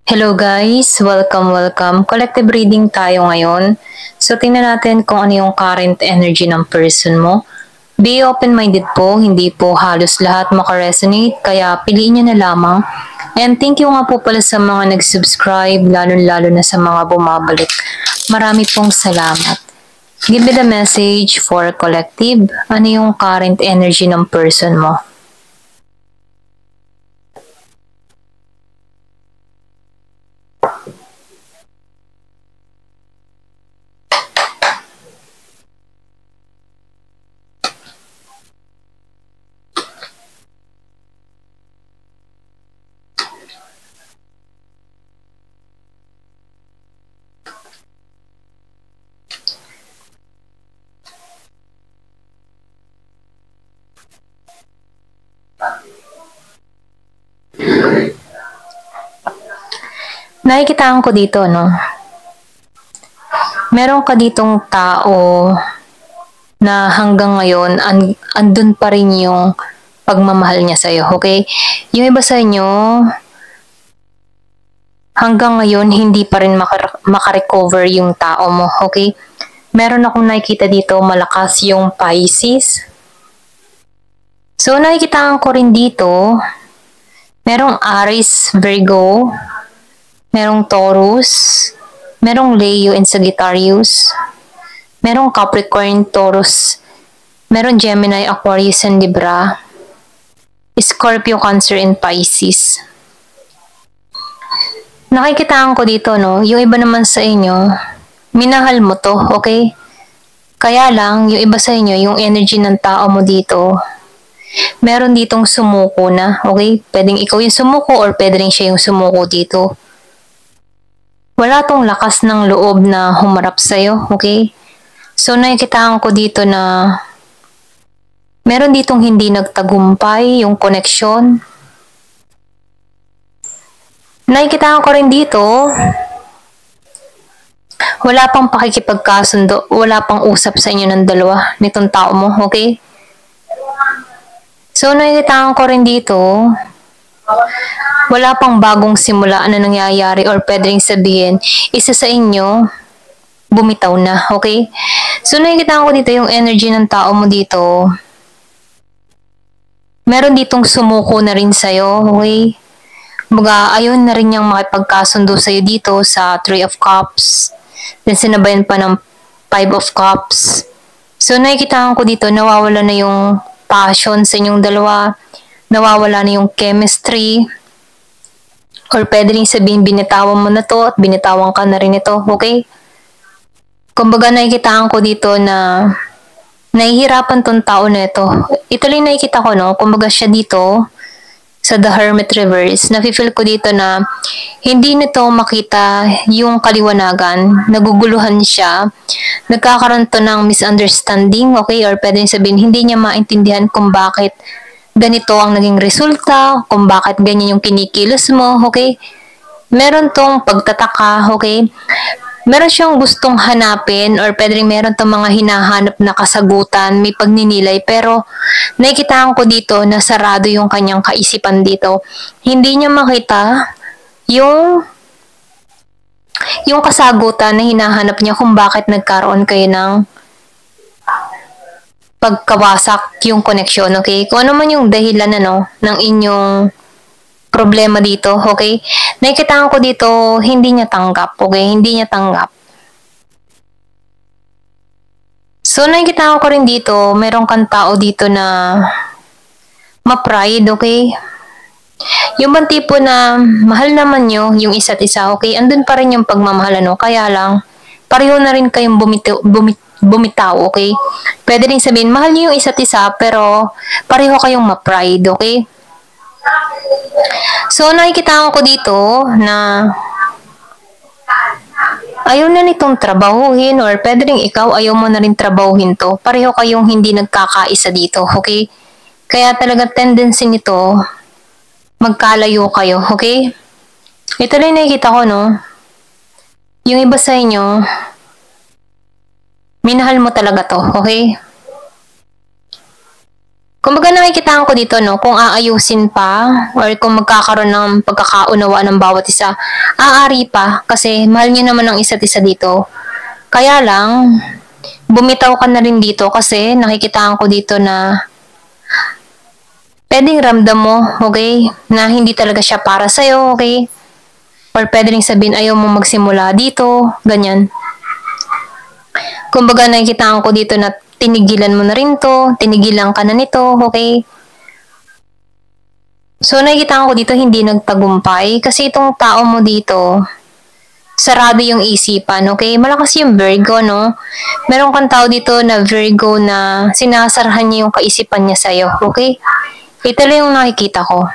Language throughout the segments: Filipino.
Hello guys! Welcome! Collective reading tayo ngayon. So tingnan natin kung ano yung current energy ng person mo. Be open-minded po, hindi po halos lahat makaresonate, kaya piliin nyo na lamang. And thank you nga po pala sa mga nag-subscribe, lalo na sa mga bumabalik. Marami pong salamat. Give me the message for collective. Ano yung current energy ng person mo? Nakikitaan ko dito, no? Meron ka ditong tao na hanggang ngayon andun pa rin yung pagmamahal niya sa'yo, okay? Yung iba sa inyo, hanggang ngayon hindi pa rin makarecover yung tao mo, okay? Meron akong nakikita dito, malakas yung Pisces. So, nakikitaan ko rin dito, merong Aries, Virgo, merong Taurus, merong Leo and Sagittarius, merong Capricorn, Taurus, merong Gemini, Aquarius, and Libra, Scorpio, Cancer, and Pisces. Nakikitaan ko dito, no? Yung iba naman sa inyo, minahal mo to, okay? Kaya lang, yung iba sa inyo, yung energy ng tao mo dito, meron ditong sumuko na, okay? Pwedeng ikaw yung sumuko or pwede rin siya yung sumuko dito. Wala tong lakas ng loob na humarap sa'yo, okay? So, nakikitaan ko dito na meron ditong hindi nagtagumpay yung connection. Nakikitaan ko rin dito, wala pang pakikipagkasundo, wala pang usap sa inyo ng dalawa nitong tao mo, okay? So, nakikitaan ko rin dito, wala pang bagong simula na nangyayari or pwedeng sabihin, isa sa inyo, bumitaw na, okay? So, nakikita ko dito yung energy ng tao mo dito. Meron ditong sumuko na rin sa'yo, okay? Baga, ayun na rin niyang makipagkasundo sa'yo dito sa 3 of Cups. Then, sinabayan pa ng 5 of Cups. So, nakikita ko dito, nawawala na yung passion sa inyong dalawa. Nawawala na yung chemistry. Or pwede rin sabihin, binitawan mo na to at binitawan ka na rin ito, okay? Kumbaga, nakikitaan ko dito na nahihirapan tong tao na ito. Ito lang nakikita ko, no? Kumbaga siya dito, sa The Hermit Reverse, nafe-feel ko dito na hindi nito makita yung kaliwanagan, naguguluhan siya, nagkakaroon to ng misunderstanding, okay? Or pwede sabihin, hindi niya maintindihan kung bakit ganito ang naging resulta, kung bakit ganyan yung kinikilos mo, okay? Meron tong pagtataka, okay? Meron siyang gustong hanapin or pwede rin meron tong mga hinahanap na kasagutan, may pagninilay, pero nakikitaan ko dito na sarado yung kanyang kaisipan dito. Hindi niya makita yung kasagutan na hinahanap niya kung bakit nagkaroon kayo ng pagkawasak yung connection, okay? Kung ano man yung dahilan ng inyong problema dito, okay? Nakikitaan ko dito, hindi niya tanggap, okay? Hindi niya tanggap. So, nakikitaan ko rin dito, meron kang tao dito na ma-pride, okay? Yung bang tipo na mahal naman nyo yung isa't isa, okay? Andun pa rin yung pagmamahal, kaya lang, pareho na rin kayong bumitaw, okay? Pwede rin sabihin, mahal nyo yung isa't isa, pero pareho kayong ma-pride, okay? So, nakikita ko dito na ayaw na nitong trabahuhin or pwede rin ikaw ayaw mo na rin trabahuhin to. Pareho kayong hindi nagkakaisa dito, okay? Kaya talaga tendency nito, magkalayo kayo, okay? Ito rin nakikita ko, no? Yung iba sa inyo, minahal mo talaga to, okay? Kumbaga nakikitaan ko dito, no, kung aayusin pa or kung magkakaroon ng pagkakaunawa ng bawat isa, aari pa kasi mahal niyo naman ang isa't isa dito. Kaya lang, bumitaw ka na rin dito kasi nakikitaan ko dito na pwedeng ramdam mo, okay, na hindi talaga siya para sa'yo, okay? Or pwede rin sabihin ayaw mo magsimula dito, ganyan. Kumbaga nakikitaan ko dito na tinigilan mo na rin to, tinigilan ka na nito, okay? So nakikitaan ko dito hindi nagtagumpay kasi itong tao mo dito, sarado yung isipan, okay? Malakas yung Virgo, no? Meron kang tao dito na Virgo na sinasarahan niya yung kaisipan niya sa'yo, okay? Ito lang yung nakikita ko.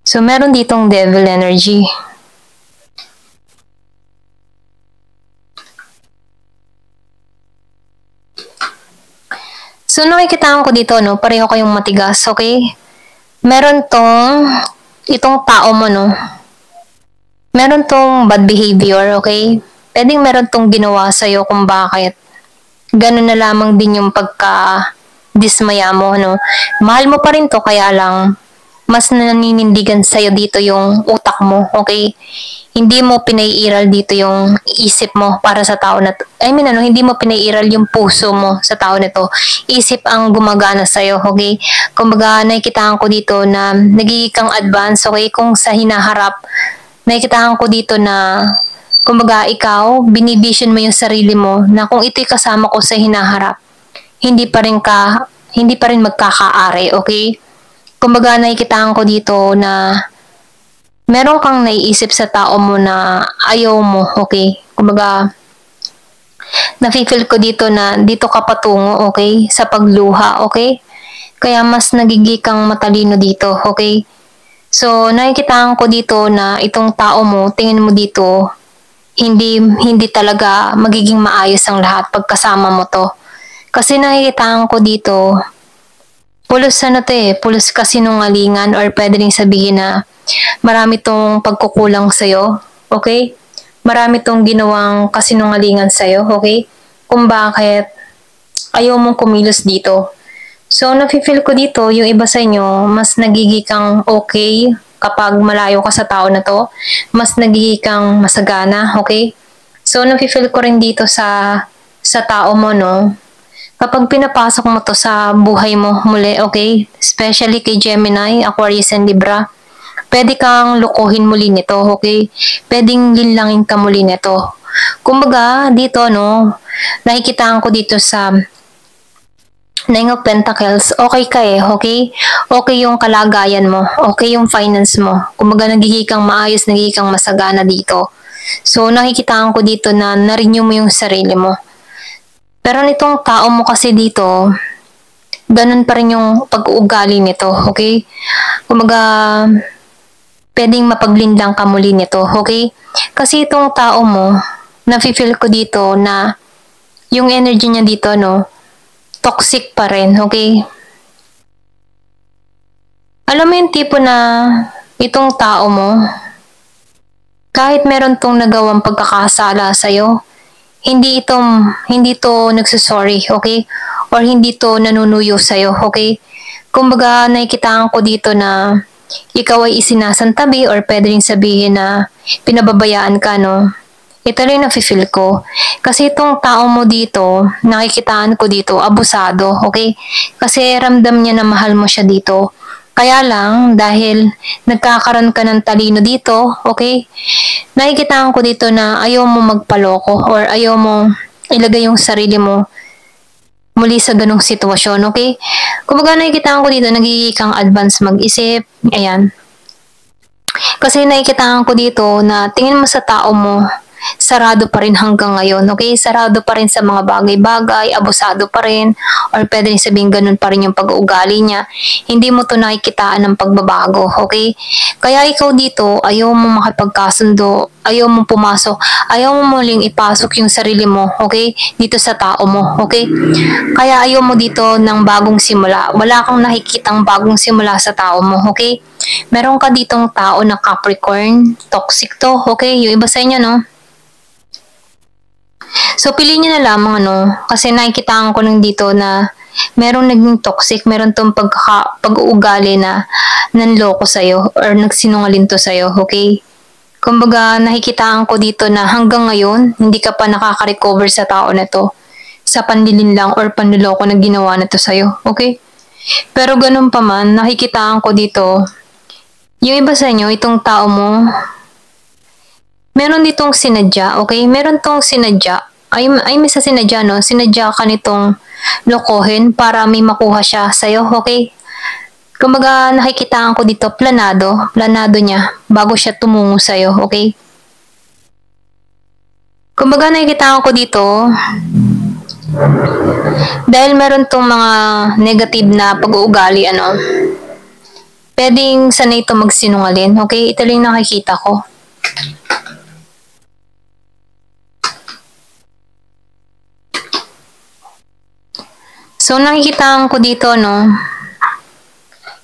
So, meron ditong devil energy. So, nakikitaan ko dito, no? Pareho kayong matigas, okay? Meron itong tao mo, no? Meron tong bad behavior, okay? Pwedeng meron tong ginawa sa'yo kung bakit. Ganun na lamang din yung dismaya mo, no? Mahal mo pa rin to, kaya lang, mas naninindigan sa'yo dito yung utak mo, okay? Hindi mo pinaiiral dito yung isip mo para sa tao na to. Hindi mo pinaiiral yung puso mo sa tao na to. Isip ang gumagana sa'yo, okay? Kumbaga, nakikitaan ko dito na nagiging kang advance, okay? Kung sa hinaharap, nakikitaan ko dito na kumbaga, ikaw, binivision mo yung sarili mo na kung ito'y kasama ko sa hinaharap, hindi pa rin magkakaari, okay? Kumbaga, nakikitaan ko dito na meron kang naiisip sa tao mo na ayaw mo, okay? Kumbaga, nafe-feel ko dito na dito ka patungo, okay? Sa pagluha, okay? Kaya mas nagiging kang matalino dito, okay? So, nakikitaan ko dito na itong tao mo, tingin mo dito, hindi talaga magiging maayos ang lahat pagkasama mo to. Kasi nakikitaan ko dito, pulos kasinungalingan or pwede rin sabihin na marami tong pagkukulang sa'yo, okay? Marami tong ginawang kasinungalingan sa'yo, okay? Kung bakit ayaw mong kumilos dito. So, nafe-feel ko dito, yung iba sa inyo, mas nagiging kang okay kapag malayo ka sa tao na to. Mas nagiging kang masagana, okay? So, nafe-feel ko rin dito sa tao mo, no? Kapag pinapasok mo to sa buhay mo muli, okay? Especially kay Gemini, Aquarius, and Libra, pwede kang lukuhin muli nito, okay? Pwedeng linlangin ka muli nito. Kumbaga, dito, no, nakikitaan ko dito sa Nine of Pentacles, okay ka okay? Okay yung kalagayan mo, okay yung finance mo. Kumbaga, nagiging kang maayos, nagiging kang masagana dito. So, nakikitaan ko dito na na-renew mo yung sarili mo. Pero nitong tao mo kasi dito, ganun pa rin yung pag-uugali nito, okay? Kumbaga, pwedeng mapaglinlang ka muli nito, okay? Kasi itong tao mo, nafe-feel ko dito na yung energy niya dito, no, toxic pa rin, okay? Alam mo yung tipo na itong tao mo, kahit meron tong nagawang pagkakasala sa'yo, hindi to nagsusorry, okay? Or hindi to nanunuyo sa'yo, okay? Kumbaga, nakikitaan ko dito na ikaw ay isinasantabi or pwede rin sabihin na pinababayaan ka, no? Ito rin nafe-feel ko. Kasi itong tao mo dito, nakikitaan ko dito, abusado, okay? Kasi ramdam niya na mahal mo siya dito. Kaya lang, dahil nagkakaroon ka ng talino dito, okay? Nakikitaan ko dito na ayaw mo magpaloko or ayaw mo ilagay yung sarili mo muli sa ganong sitwasyon, okay? Kumbaga nakikitaan ko dito, nagiging kang advance mag-isip, ayan. Kasi nakikitaan ko dito na tingin mo sa tao mo, sarado pa rin hanggang ngayon, okay? Sarado pa rin sa mga bagay-bagay, abusado pa rin, or pwede rin sabihin ganun pa rin yung pag-uugali niya. Hindi mo to nakikitaan ng pagbabago, okay? Kaya ikaw dito, ayaw mo makipagkasundo, ayaw mo pumasok, ayaw mo muling ipasok yung sarili mo, okay? Dito sa tao mo, okay? Kaya ayaw mo dito ng bagong simula. Wala kang nakikitang bagong simula sa tao mo, okay? Meron ka ditong tao na Capricorn, toxic to, okay? Yung iba sa inyo, no? So, piliin nyo na lamang, kasi nakikitaan ko nung dito na merong naging toxic, meron tong pag-uugali na nanloko sa'yo or nagsinungaling to sa'yo, okay? Kumbaga, nakikitaan ko dito na hanggang ngayon, hindi ka pa nakaka-recover sa tao na to. Sa panlilin lang or panluloko na ginawa na to sa'yo, okay? Pero ganun pa man, nakikitaan ko dito, yung iba sa inyo, itong tao mo, meron ditong sinadya, okay? Meron tong sinadya. Ay may sa sinadya, no? Sinadya ka nitong lokohin para may makuha siya sa'yo, okay? Kumbaga, nakikitaan ko dito, planado niya bago siya tumungo sa'yo, okay? Kumbaga, nakikitaan ko dito, dahil meron tong mga negative na pag-uugali, pwedeng sanay ito magsinungalin, okay? Ito lang nakikita ko. So, nakikitaan ko dito, no?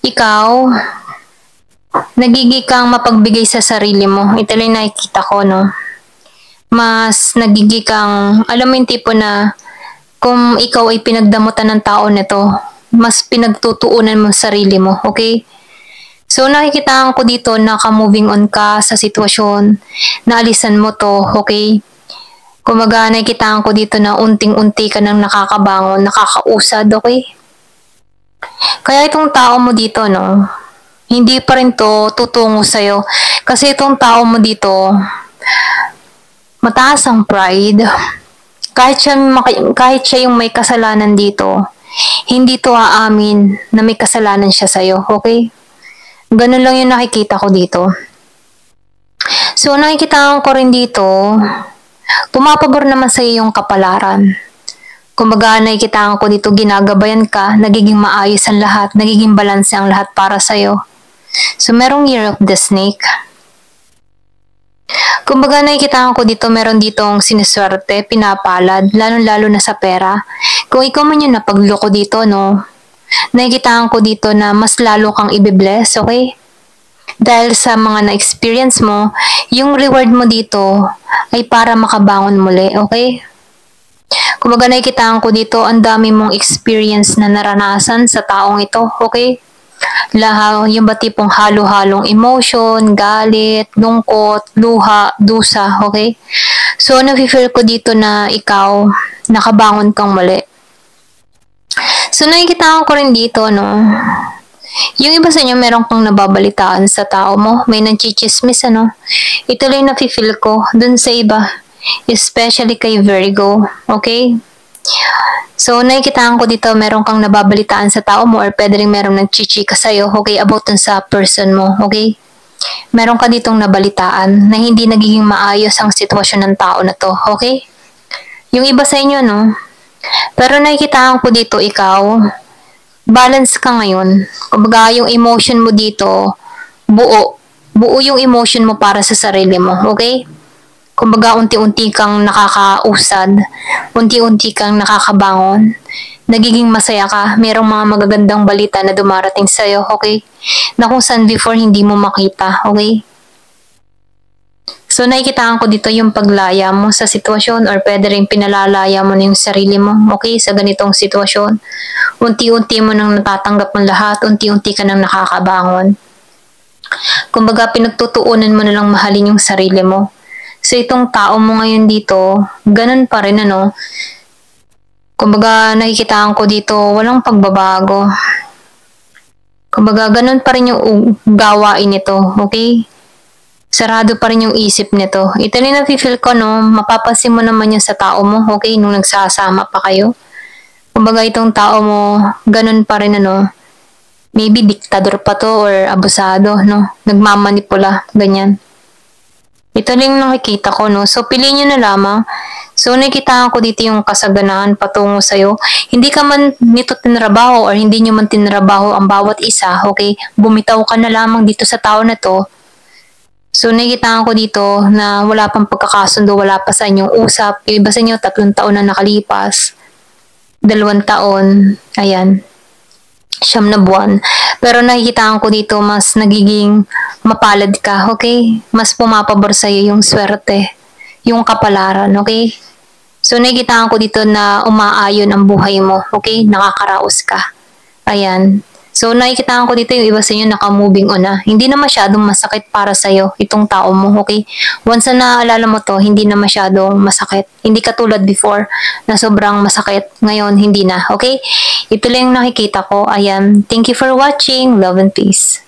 Ikaw, nagiging kang mapagbigay sa sarili mo. Ito lang nakikita ko, no? Mas nagiging kang, alam mo yung tipo na, kung ikaw ay pinagdamutan ng tao nito, mas pinagtutuunan mo sarili mo, okay? So, nakikitaan ko dito na ka-moving on ka sa sitwasyon, naalisan mo to, okay? Kumaga, nakikitaan ko dito na unting-unti ka nang nakakabangon, nakakausad, okay? Kaya itong tao mo dito, no, hindi pa rin to tutungo sa'yo. Kasi itong tao mo dito, mataas ang pride. Kahit siya yung may kasalanan dito, hindi to aamin na may kasalanan siya sa'yo, okay? Ganun lang yung nakikita ko dito. So, nakikita ko rin dito, pumapabor naman sa'yo yung kapalaran. Kumbaga, nakikitaan ko dito, ginagabayan ka, nagiging maayos ang lahat, nagiging balanse ang lahat para sa'yo. So, merong Year of the Snake. Kumbaga, nakikitaan ko dito, meron ditong siniswerte, pinapalad, lalo-lalo na sa pera. Kung ikaw man yung napagloko dito, no, nakikitaan ko dito na mas lalo kang ibibless, okay? Dahil sa mga na-experience mo, yung reward mo dito ay para makabangon muli, okay? Kumbaga, nakikitaan ko dito, ang dami mong experience na naranasan sa taong ito, okay? Yung ba tipong halo-halong emotion, galit, lungkot, luha, dusa, okay? So, nafe-feel ko dito na ikaw, nakabangon kang muli. So, nakikitaan ko rin dito, no? Yung iba sa inyo, meron kang nababalitaan sa tao mo, may nagchichismis, Ito lang nafe-feel ko dun sa iba. Especially kay Virgo, okay? So, nakikitaan ko dito, meron kang nababalitaan sa tao mo or pwede rin merong nagchichika sa'yo, okay, about dun sa person mo, okay? Meron ka ditong nabalitaan na hindi nagiging maayos ang sitwasyon ng tao na to, okay? Yung iba sa inyo, no? Pero nakikitaan ko dito, ikaw, balance ka ngayon. Kumbaga, yung emotion mo dito, buo. Buo yung emotion mo para sa sarili mo, okay? Kumbaga, unti-unti kang nakakausad, unti-unti kang nakakabangon, nagiging masaya ka, merong mga magagandang balita na dumarating sa'yo, okay? Na kung saan before hindi mo makita, okay? So, nakikitaan ko dito yung paglaya mo sa sitwasyon or pwede rin pinalalaya mo na yung sarili mo, okay? Sa ganitong sitwasyon, unti-unti mo nang natatanggap ng lahat, unti-unti ka nang nakakabangon. Kumbaga, pinagtutuunan mo na lang mahalin yung sarili mo. So, itong tao mo ngayon dito, ganun pa rin, Kumbaga, nakikitaan ko dito, walang pagbabago. Kumbaga, ganun pa rin yung gawain nito, okay? Sarado pa rin yung isip nito. Ito rin nafe-feel ko, no? Mapapansin mo naman yun sa tao mo, okay? Nung nagsasama pa kayo. Kumbaga, itong tao mo, ganun pa rin, Maybe diktador pa to or abusado, no? Nagmamanipula, ganyan. Ito lang nakikita ko, no? So, piliin nyo na lamang. So, nakikita ko dito yung kasaganahan patungo sa'yo. Hindi ka man nito tinrabaho or hindi nyo man tinrabaho ang bawat isa, okay? Bumitaw ka na lamang dito sa tao na to. So, nakikita ko dito na wala pang pagkakasundo, wala pa sa inyong usap. Yung iba sa inyo, 3 taon na nakalipas. 2 taon. Ayan. 9 na buwan. Pero nakikita ko dito, mas nagiging mapalad ka, okay? Mas pumapabor sa'yo yung swerte, yung kapalaran, okay? So, nakikitaan ko dito na umaayon ang buhay mo. Okay? Nakakaraos ka. Ayan. So, nakikitaan ko dito yung iba sa inyo naka-moving on na. Hindi na masyadong masakit para sa'yo itong tao mo, okay? Once na naalala mo to, hindi na masyadong masakit. Hindi katulad before na sobrang masakit. Ngayon, hindi na, okay? Ito lang yung nakikita ko. Ayan. Thank you for watching. Love and peace.